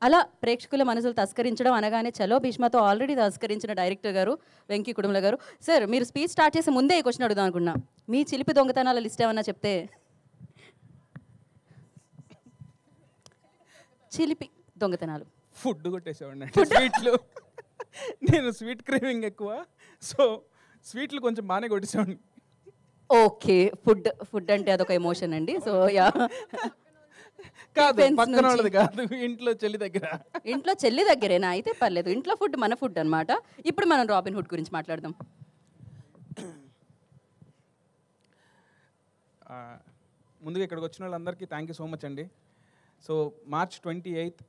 అలా ప్రేక్షకుల మనసులు తస్కరించడం అనగానే చలో భీష్మతో ఆల్రెడీ తస్కరించిన డైరెక్టర్ గారు వెంకీ కుడుముల గారు. సార్ మీరు స్పీచ్ స్టార్ట్ చేసే ముందే ఈ క్వశ్చన్ అడుగుదాం అనుకున్నా. మీ చిలిపి దొంగతనాల లిస్ట్ ఏమన్నా చెప్తే. చిలిపి దొంగతనాలు. ఫుడ్ కొట్టేసేవాడిని స్వీట్లు. నేను స్వీట్ క్రేవింగ్ ఎక్కువ, సో స్వీట్లు కొంచెం బాగానే కొట్టేసేవాడిని. ఓకే, ఫుడ్ అంటే అదొక ఎమోషన్ అండి. సో యా, కాదు పక్కన వాళ్ళది కాదు, ఇంట్లో చెల్లి దగ్గర. ఇంట్లో చెల్లి దగ్గరేనా? అయితే పర్లేదు, ఇంట్లో ఫుడ్ మన ఫుడ్ అనమాట. ఇప్పుడు మనం రాబిన్ హుడ్ గురించి మాట్లాడదాం. ముందుగా ఇక్కడికి వచ్చిన వాళ్ళందరికీ థ్యాంక్ యూ సో మచ్ అండి. So March 28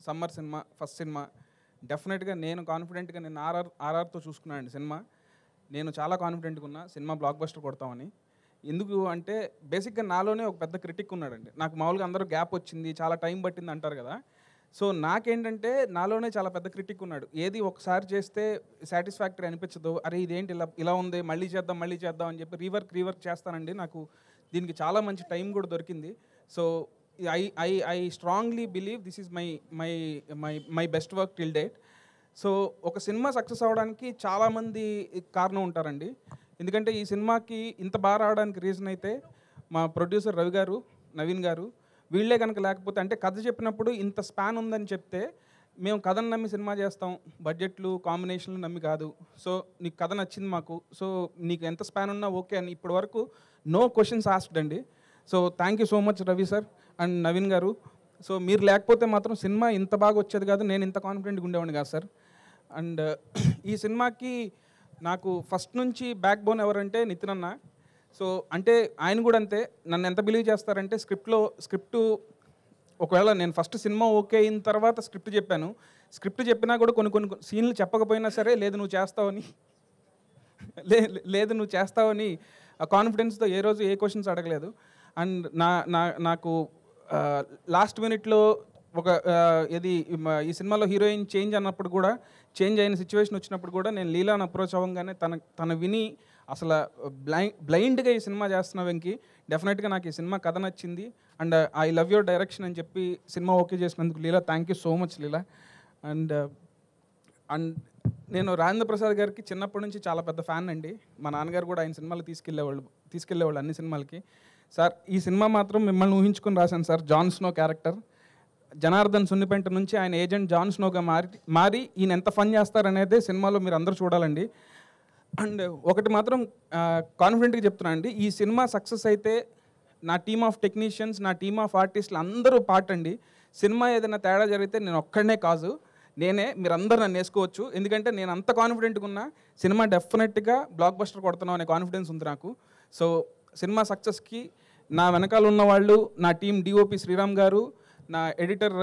summer cinema, first cinema. డెఫినెట్గా నేను కాన్ఫిడెంట్గా నేను ఆర్ఆర్తో చూసుకున్నాను అండి సినిమా. నేను చాలా కాన్ఫిడెంట్గా ఉన్నా సినిమా బ్లాక్ బస్టర్ కొడతామని. ఎందుకు అంటే బేసిక్గా నాలోనే ఒక పెద్ద క్రిటిక్ ఉన్నాడండి. నాకు మామూలుగా అందరూ గ్యాప్ వచ్చింది, చాలా టైం పట్టింది అంటారు కదా. సో నాకేంటంటే నాలోనే చాలా పెద్ద క్రిటిక్ ఉన్నాడు. ఏది ఒకసారి చేస్తే సాటిస్ఫాక్టరీ అనిపించదు, అరే ఇదేంటి ఇలా ఉంది, మళ్ళీ చేద్దాం అని చెప్పి రీవర్క్ చేస్తానండి. నాకు దీనికి చాలా మంచి టైం కూడా దొరికింది. So I strongly believe this is my best work till date. So ఒక సినిమా సక్సెస్ అవ్వడానికి చాలామంది కారణం ఉంటారండి. ఎందుకంటే ఈ సినిమాకి ఇంత బాగా రావడానికి రీజన్ అయితే మా ప్రొడ్యూసర్ రవి గారు, నవీన్ గారు, వీళ్ళే కనుక లేకపోతే, అంటే కథ చెప్పినప్పుడు ఇంత స్పాన్ ఉందని చెప్తే మేము కథను నమ్మి సినిమా చేస్తాం, బడ్జెట్లు కాంబినేషన్లు నమ్మి కాదు. సో నీకు కథ నచ్చింది మాకు, సో నీకు ఎంత స్పాన్ ఉన్నా ఓకే అని ఇప్పటి వరకు నో క్వశ్చన్స్ ఆస్క్డ్ అండి. So thank you so much Ravi sir and Naveen గారు. సో మీరు లేకపోతే మాత్రం సినిమా ఇంత బాగా వచ్చేది కాదు, నేను ఇంత కాన్ఫిడెంట్గా ఉండేవాడిని కాదు సార్. అండ్ ఈ సినిమాకి నాకు ఫస్ట్ నుంచి బ్యాక్ బోన్ ఎవరంటే నితిన్ అన్న. సో అంటే ఆయన కూడా అంతే, నన్ను ఎంత బిలీవ్ చేస్తారంటే స్క్రిప్ట్ ఒకవేళ నేను ఫస్ట్ సినిమా ఓకే అయిన తర్వాత స్క్రిప్ట్ చెప్పినా కూడా కొన్ని సీన్లు చెప్పకపోయినా సరే లేదు నువ్వు చేస్తావని కాన్ఫిడెన్స్తో ఏ రోజు ఏ క్వశ్చన్స్ అడగలేదు. అండ్ నాకు లాస్ట్ మినిట్లో ఈ సినిమాలో హీరోయిన్ చేంజ్ అయిన సిచ్యువేషన్ వచ్చినప్పుడు కూడా నేను లీలాని అప్రోచ్ అవ్వగానే తన విని అసలు బ్లైండ్గా ఈ సినిమా చేస్తున్న వెంకీ, డెఫినెట్గా నాకు ఈ సినిమా కథ నచ్చింది and I love your direction అని చెప్పి సినిమా ఓకే చేసినందుకు Leela thank you so much Leela. And నేను రాజేంద్ర ప్రసాద్ గారికి చిన్నప్పటి నుంచి చాలా పెద్ద ఫ్యాన్ అండి. మా నాన్నగారు కూడా ఆయన సినిమాలు తీసుకెళ్ళేవాళ్ళు అన్ని సినిమాలకి. సార్ ఈ సినిమా మాత్రం మిమ్మల్ని ఊహించుకొని రాశాను sir. Jon Snow character Janardhan Sunnipenta నుంచి ఆయన ఏజెంట్ జాన్ స్నోగా మారి ఈయన ఎంత ఫన్ చేస్తారనేదే సినిమాలో మీరు అందరూ చూడాలండి. అండ్ ఒకటి మాత్రం కాన్ఫిడెంట్గా చెప్తున్నాను అండి, ఈ సినిమా సక్సెస్ అయితే నా టీమ్ ఆఫ్ టెక్నీషియన్స్, నా టీమ్ ఆఫ్ ఆర్టిస్టులు అందరూ పార్ట్ అండి. సినిమా ఏదైనా తేడా జరిగితే నేను ఒక్కడనే కాదు, మీరందరూ నన్ను వేసుకోవచ్చు. ఎందుకంటే నేను అంత కాన్ఫిడెంట్గా ఉన్నా సినిమా డెఫినెట్గా బ్లాక్ బస్టర్ కొడుతున్నాం అనే కాన్ఫిడెన్స్ ఉంది నాకు. సో సినిమా సక్సెస్కి నా వెనకాల ఉన్న వాళ్ళు, నా టీం డిఓపి శ్రీరామ్ గారు, నా ఎడిటర్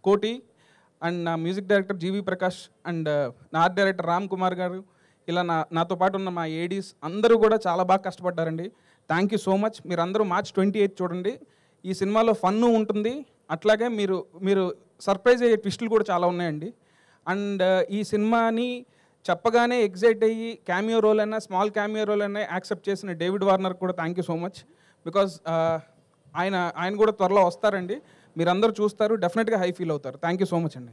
కోటి అండ్ నా music director G V Prakash and నా ఆర్ట్ డైరెక్టర్ రామ్ కుమార్ గారు, ఇలా నాతో పాటు ఉన్న మా ఏడీస్ అందరూ కూడా చాలా బాగా కష్టపడ్డారండి. Thank you so much. మీరు అందరూ March 28 చూడండి. ఈ సినిమాలో ఫన్ను ఉంటుంది, అట్లాగే మీరు సర్ప్రైజ్ అయ్యే ట్విస్టులు కూడా చాలా ఉన్నాయండి. అండ్ ఈ సినిమాని చెప్పగానే ఎగ్జైట్ అయ్యి క్యామియో రోల్ అయినా స్మాల్ క్యామియో రోల్ అయినా యాక్సెప్ట్ చేసిన డేవిడ్ వార్నర్ కూడా thank you so much. Because ఆయన కూడా త్వరలో వస్తారండి, మీరందరూ చూస్తారు, డెఫినెట్గా హై ఫీల్ అవుతారు. థ్యాంక్ యూ సో మచ్ అండి.